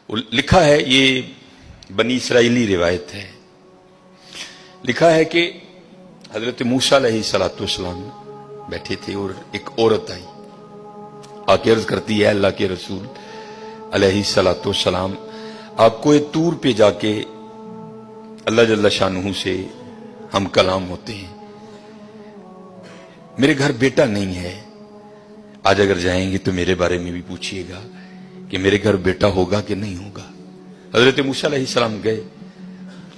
لکھا ہے، یہ بنی اسرائیلی روایت ہے، لکھا ہے کہ حضرت موسیٰ علیہ السلام بیٹھے تھے اور ایک عورت آئی، آ کے عرض کرتی ہے اللہ کے رسول علیہ السلام، آپ کو طور پہ جا کے اللہ جل شانہ سے ہم کلام ہوتے ہیں، میرے گھر بیٹا نہیں ہے، آج اگر جائیں گے تو میرے بارے میں بھی پوچھیے گا کہ میرے گھر بیٹا ہوگا کہ نہیں ہوگا۔ حضرت موسیٰ علیہ السلام گئے،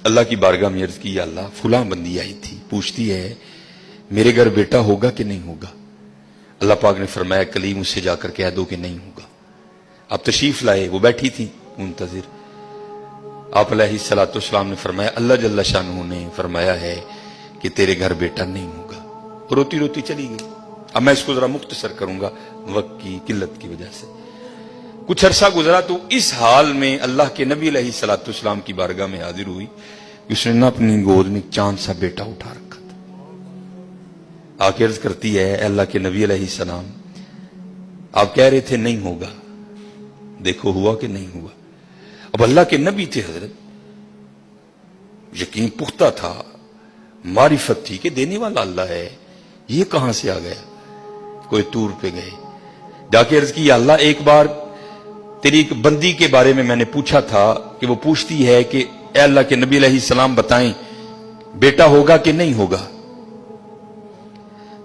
اللہ کی بارگاہ میں عرض کی، یا اللہ فلاں بندی آئی تھی، پوچھتی ہے میرے گھر بیٹا ہوگا کہ نہیں ہوگا۔ اللہ پاک نے فرمایا کلیم اس سے جا کر کہہ دو کہ نہیں ہوگا۔ آپ تشریف لائے، وہ بیٹھی تھی منتظر، آپ علیہ السلام نے فرمایا اللہ جل شانہ نے فرمایا ہے کہ تیرے گھر بیٹا نہیں ہوگا، روتی روتی چلی گئی۔ اب میں اس کو ذرا مختصر کروں گا وقت کی قلت کی وجہ سے۔ کچھ عرصہ گزرا تو اس حال میں اللہ کے نبی علیہ السلام کی بارگاہ میں حاضر ہوئی، اس نے نہ اپنی گود میں چاند سا بیٹا اٹھا رکھا تھا۔ آ کے عرض کرتی ہے اے اللہ کے نبی علیہ السلام، آپ کہہ رہے تھے نہیں ہوگا، دیکھو ہوا کہ نہیں ہوا۔ اب اللہ کے نبی تھے حضرت، یقین پختہ تھا، معرفت تھی کہ دینے والا اللہ ہے، یہ کہاں سے آ گیا؟ کوئی طور پہ گئے، جا کے عرض کی یا اللہ ایک بار تیری ایک بندی کے بارے میں نے پوچھا تھا کہ وہ پوچھتی ہے کہ اے اللہ کے نبی علیہ السلام بتائیں بیٹا ہوگا کہ نہیں ہوگا؟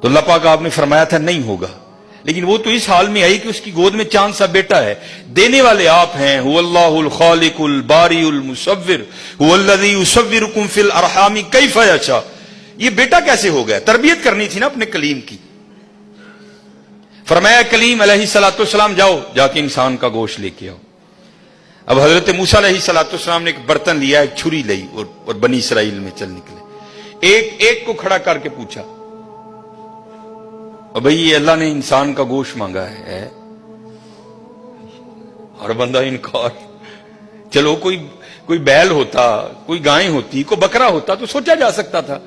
تو اللہ پاک آپ نے فرمایا تھا نہیں ہوگا، لیکن وہ تو اس حال میں آئی کہ اس کی گود میں چاند سا بیٹا ہے۔ دینے والے آپ ہیں، هو اللہ الخالق الباری المصور هو الذی یصورکم فی الارحام کیف یشاء۔ یہ بیٹا کیسے ہو گیا؟ تربیت کرنی تھی نا اپنے کلیم کی۔ فرمایا کلیم علیہ السلام جاؤ، جا کے انسان کا گوشت لے کے آؤ۔ اب حضرت موسیٰ علیہ السلام نے ایک برتن لیا، ایک چھری لئی اور بنی اسرائیل میں چل نکلے، ایک کو کھڑا کر کے پوچھا اور بھئی یہ اللہ نے انسان کا گوشت مانگا ہے، ہر بندہ انکار۔ چلو کوئی بیل ہوتا، کوئی گائے ہوتی، کوئی بکرا ہوتا تو سوچا جا سکتا تھا،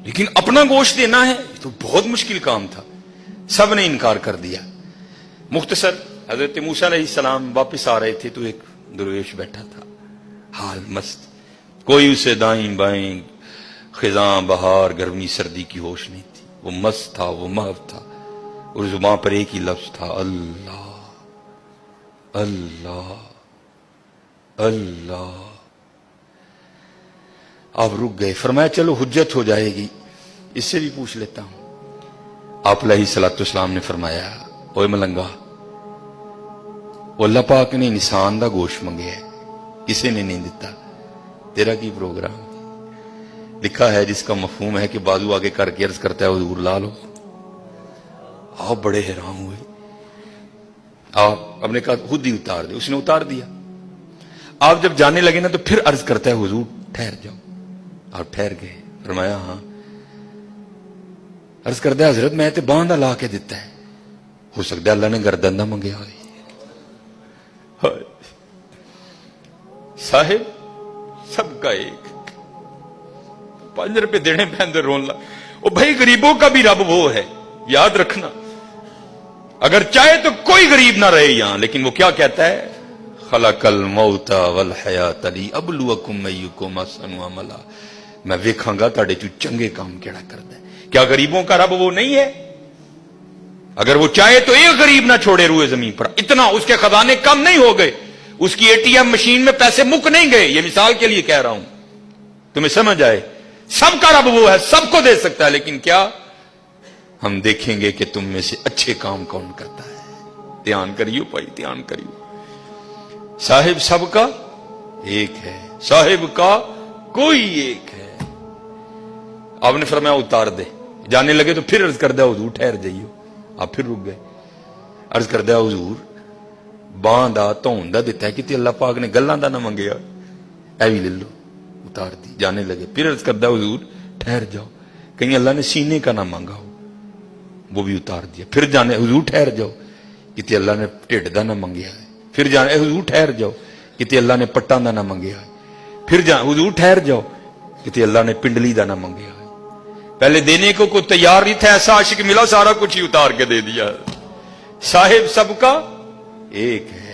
لیکن اپنا گوشت دینا ہے تو بہت مشکل کام تھا، سب نے انکار کر دیا۔ مختصر حضرت موسیٰ علیہ السلام واپس آ رہے تھے تو ایک درویش بیٹھا تھا، حال مست، کوئی اسے دائیں بائیں خزاں بہار گرمی سردی کی ہوش نہیں تھی، وہ مست تھا، وہ محو تھا، اور زبان پر ایک ہی لفظ تھا اللہ اللہ اللہ۔ آپ رک گئے، فرمایا چلو حجت ہو جائے گی، اس سے بھی پوچھ لیتا ہوں۔ آپ علیہ السلام نے فرمایا اوے ملنگا، اللہ پاک نے انسان دا گوشت منگے ہے، کسی نے نہیں دیتا، تیرا کی پروگرام؟ لکھا ہے جس کا مفہوم ہے کہ بازو آگے کر کے عرض کرتا ہے حضور لا لو۔ آپ بڑے حیران ہوئے، آپ نے کہا خود ہی اتار دے، اس نے اتار دیا۔ آپ جب جانے لگے نا تو پھر عرض کرتا ہے حضور ٹھہر جاؤ، آپ ٹھہر گئے۔ فرمایا ہاں۔ عرض کرتا ہے حضرت میں تے باندھا لا کے دیتا ہے، ہو سکتا ہے اللہ نے گردن نہ منگیا ہوئے۔ صاحب سب کا ایک، 5 روپے دینے پہ اندر رون لا۔ او بھائی غریبوں کا بھی رب وہ ہے، یاد رکھنا، اگر چاہے تو کوئی غریب نہ رہے یہاں، لیکن وہ کیا کہتا ہے خلق الموت والحیات لیبلوکم ایکم احسن عملا، میں ویکھاں گا تہاڈے چوں چنگے کام کیڑا کردا ہے۔ کیا غریبوں کا رب وہ نہیں ہے؟ اگر وہ چاہے تو ایک غریب نہ چھوڑے روئے زمین پر، اتنا اس کے خزانے کم نہیں ہو گئے، اس کی ATM مشین میں پیسے مک نہیں گئے، یہ مثال کے لیے کہہ رہا ہوں تمہیں سمجھ آئے۔ سب کا رب وہ ہے، سب کو دے سکتا ہے، لیکن کیا ہم دیکھیں گے کہ تم میں سے اچھے کام کون کرتا ہے؟ دھیان کریو بھائی، دھیان کریو۔ صاحب سب کا ایک ہے، صاحب کا کوئی ایک ہے۔ آپ نے فرمایا اتار دے۔ جانے لگے تو پھر عرض کر دیا حضور ٹھہر جائیو۔ آپ پھر رک گئے، عرض کر دیا حضور باں دا تون دا دیتا ہے کہ اللہ پاک نے گلاں دا نہ منگیا، اے بھی لے لو۔ اتار دی، جانے لگے، پھر عرض کر دیا حضور ٹھہر جاؤ، کہیں اللہ نے سینے کا نہ مانگا ہو، وہ بھی اتار دیا۔ پھر جانے حضور ٹھہر جاؤ، کتے اللہ نے ٹھڈ دا نہ منگیا ہے۔ پھر جانے حضور ٹھہر جاؤ، کتے اللہ نے پٹاں دا نہ منگیا ہے۔ پھر حضور ٹھہر جاؤ، کتے اللہ نے پنڈلی دا نہ منگیا ہے۔ پہلے دینے کو کوئی تیار نہیں تھا، ایسا عاشق ملا سارا کچھ ہی اتار کے دے دیا۔ صاحب سب کا ایک ہے،